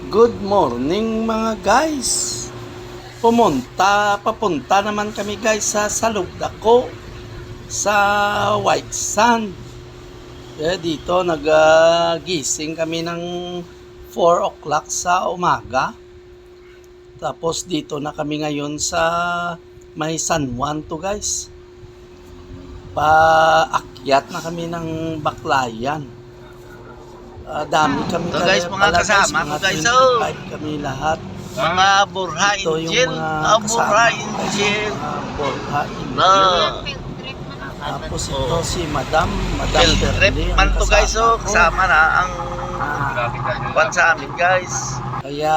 Good morning mga guys. Papunta naman kami guys sa Salugdako sa White Sand. Dito nagising kami ng 4 o'clock sa umaga. Tapos dito na kami ngayon sa may San Juan to guys. Paakyat na kami ng Baclayan. Dami kami guys, mga kasama ko guys, kami lahat. Mga Burha Angel, Burha Angel. Burha Angel. Tapos ito si Madam Trip man to guys, kasama na ang kwan sa amin guys. Kaya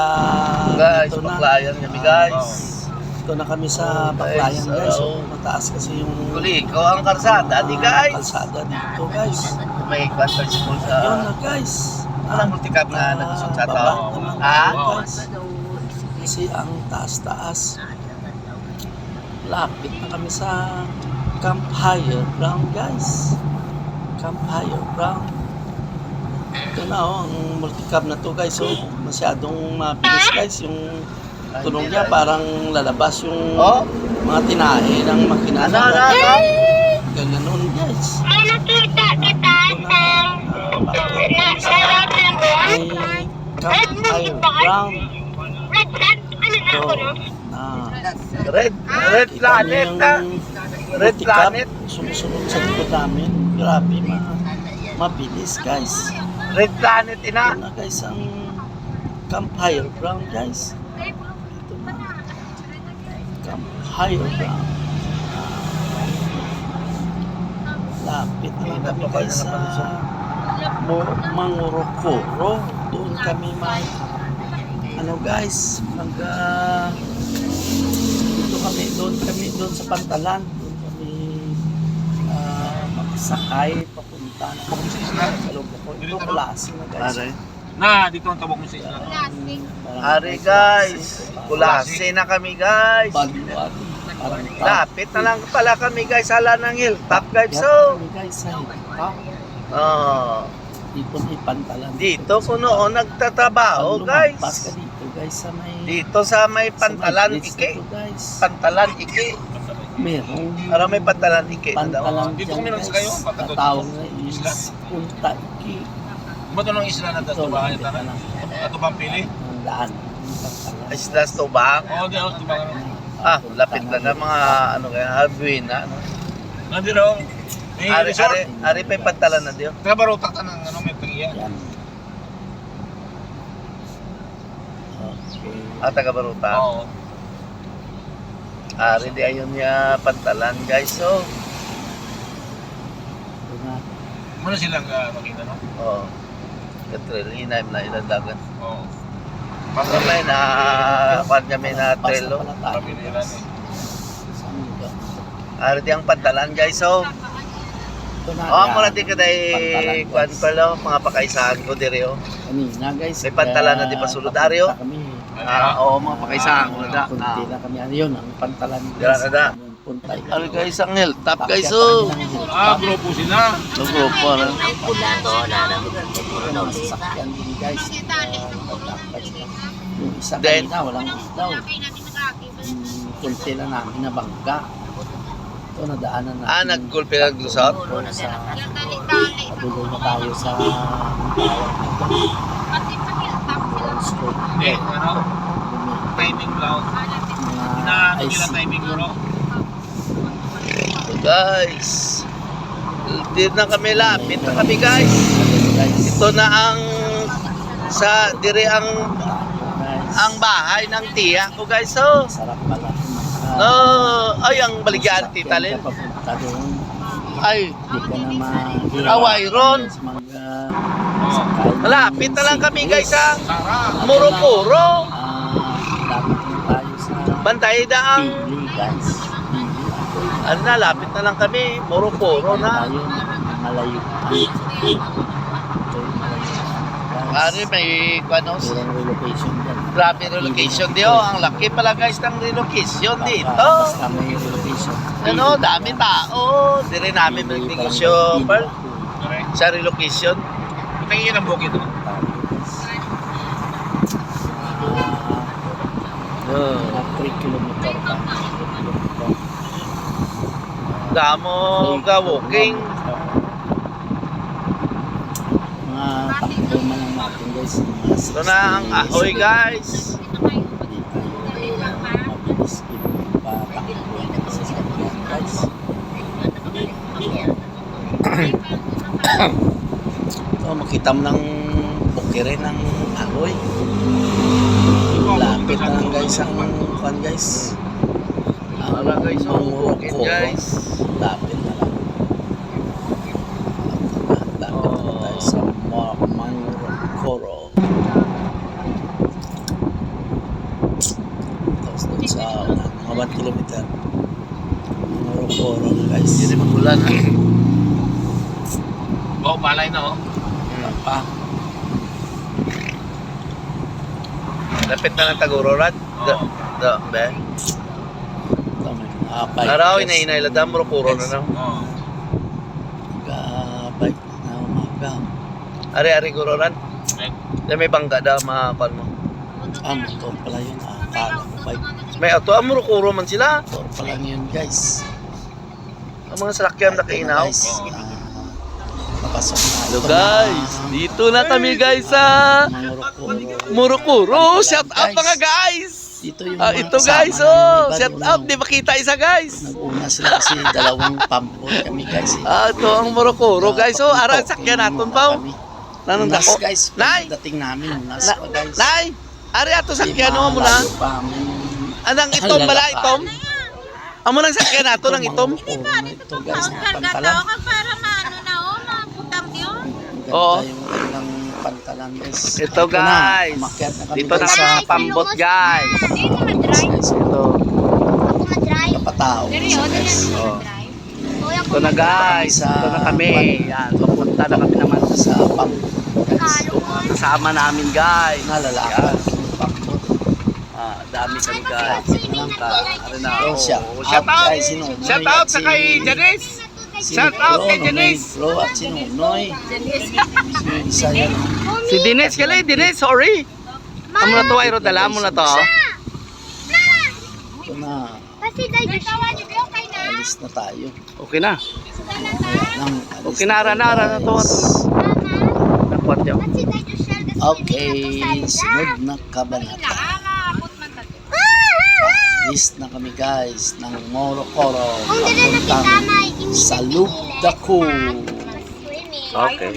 guys, ito na. Baclayan kami guys. Ito na kami sa Baclayan guys. Mataas kasi yung Kuliko ang karsada di guys. Kalsada dito guys. May kwan sa school sa Yun na guys. ang multicap na nagsusot sa baba tao. naman guys. Kasi ang taas-taas. Lapit na kami sa Camp Higher Ground guys. Camp Higher Ground. Ito na ang multicab na to guys. So masyadong mabilis guys. Yung tunog niya parang lalabas yung mga tinahe ng makina. Ganyan nun guys. May nakita kita sa May Camp Higher Ground. Ito Red Planet na. Red Planet. Sumusunod sa likod namin. Grabe, mabilis guys. Red Planet ina. Ito na guys ang Camp Higher Ground guys. Ito na. Camp Higher Ground. Lapit na kami guys sa Mangorokoro. Doon kami guys, doon sa Pantalan. Doon kami magsakay papunta na sa Salugdako. Ito klase na guys. Dito ang tawag mo sa isla. Ari guys, kulase na kami guys. Baliwali. Parang Lapit na lang pala kami guys, hala ng hilltop guys. kami guys sa hilltop. Dito may Pantalan. Dito ko noon nagtatrabaho Lumampas guys. ka dito guys sa may Dito sa may Pantalan bridge Iki. dito, guys. Pantalan Iki. Merong Para may Pantalan Iki. Pantalan Dito dyan kami lang guys. sa kayo, pagkatotoo. Tatawag na Isla. is Punta Iki. Bato ng isla na Ito dato lang, ba? dito lang. Ato bang pili? Ang daan. Yung Pantalan. Islas Tubang. Oo, di ako diba? Lapit lang ng mga kaya Albuena. Nandito raw. May resort. Ari pa yung Pantalan na diyo. Trabarotak ka ng may tagiya. Yan. Okay. Taga Baruta. Oo. Ari di ayon niya Pantalan guys. So, Ito na. Muna silang makita, no? Katril, hinay na iladagan. Oo. May na, kwan kami na trelo. Pasa pala tayo, Pabiliran guys. eh. Saan yun? Ari di ang Pantalan guys. So, Ito na. mula di ka tayo Pantalan, kwan guys. pala, mga pakaisahan ko diri Kanina guys. May Pantalan na di pa sulod, Dario? papunta kami. mga pakaisahan ko na. Kunti na kami. Ano yun? Ang Pantalan. Yan na da. Punta. Ari guys, ang hilltop guys. Pakyat So, kami ng hilltop. Grupo sila. so grupo na. Yung masasakyan din guys. Yung isa Then, kanina walang isdaw. Kunti lang namin na bangka. Ito nadaanan natin. Nag-gulpi naglusot? Doon sa padulong na tayo sa Hindi, timing lang. Inaano nila timing mo, no? Guys, dito na kami, lapit na kami guys. Ito na ang dire ang bahay ng tiya ko guys. So, sarap pala. ang baligyan tita Lel. Papunta doon. Ay, Di ka na mahirap. Away ron. Sakay. Malapit na lang kami guys sa Sarap. Murupuro. Lapit na tayo sa Bantay daang. Pili guys. Pili. Lapit na lang kami. Murupuro na. Tayo malayo. Ito yung malayo. May kwanos. Purong relocation dyan. Grabe relocation diyo. Ang laki pala guys ng relocation dito. Basta may relocation. Dami tao. Dire namin magnegosyo sa relocation. Tingin ang bukid. 3 kilometer pa. Damo ka walking. Mga takbo man lang natin guys. Mga Ito na ang ahoy guys. Hindi tayo mabilis patakbo sa sakyan guys. So, makita mo ng bukire ng ahoy. Lapit na lang guys ang kwan guys. Wala guys, so bukid guys. Lapit na lang. Lapit na tayo sa Mangorokoro. Tapos doon sa mga 1 kilometer. Mangorokoro na guys. Hindi magulan ha. Oh, balay na oh. Pa. Lapit na ng Tagurorad. Be. Araw, inainay ladam mo puro na lang. Oh. Gabay na umaga. Ari-ari Gurorad. May bangga daw mga pan mo. Motor pala yun. Kala ko bike. May auto amuro kuro man sila. Motor pa lang yun guys. Ang mga salakyan na kainaw. Guys, papasok na. Hello guys, dito na kami guys sa Murukuro. Shout out mga guys. Dito yung Ito guys, oh, shout out. Di makita isa guys. Nag-una sila kasi dalawang pambot kami guys. Ito ang Murukuro guys. Oh, ara sakyan naton pa. Nanong Nas dako. guys, Nay, dating namin. Nas Na- pa guys. nay, ari ato sakyan mo muna. Anang itom bala itom? Amo nang sakyan nato ng itom. Ito guys, mga pantalan. para maano na o, maputang yun. Oo. Ganda yung kanilang pantalan guys. Ito guys. Umakyat na kami Dito na guys sa sa pambot guys. Dito mag-drive. guys. Ito. Ako mag-drive. Kapatao. Pero yun, dito guys. na Oh. mag-drive. Kuya, Ito na guys. Ito na kami. Yan, papunta na kami naman Sa pambot guys. Kalo mo. kasama namin guys. Nalalakad yung pambot. Dami kami guys. Ari na. Oh, shout Shout out. guys, Sinunoy Shout out at sa kay Janice. si Shout out Flo, kay Nonoy Janice. Flo at si Nunoy. Si isa yan. Si Dines kali, Dines, sorry. Amo na to ay rodala mo na to. Ito na. Kasi dahil tawa niyo yung kay na. Alis na tayo. Okay na. Nang alis Okay na, ara na to. guys. Nakwat yun. Kasi dahil siya gusto Okay, sunod na kabanata. Alis na kami guys ng Morocoro. Kung dito na kita Papuntang may sa Lugdako. swimming. Okay.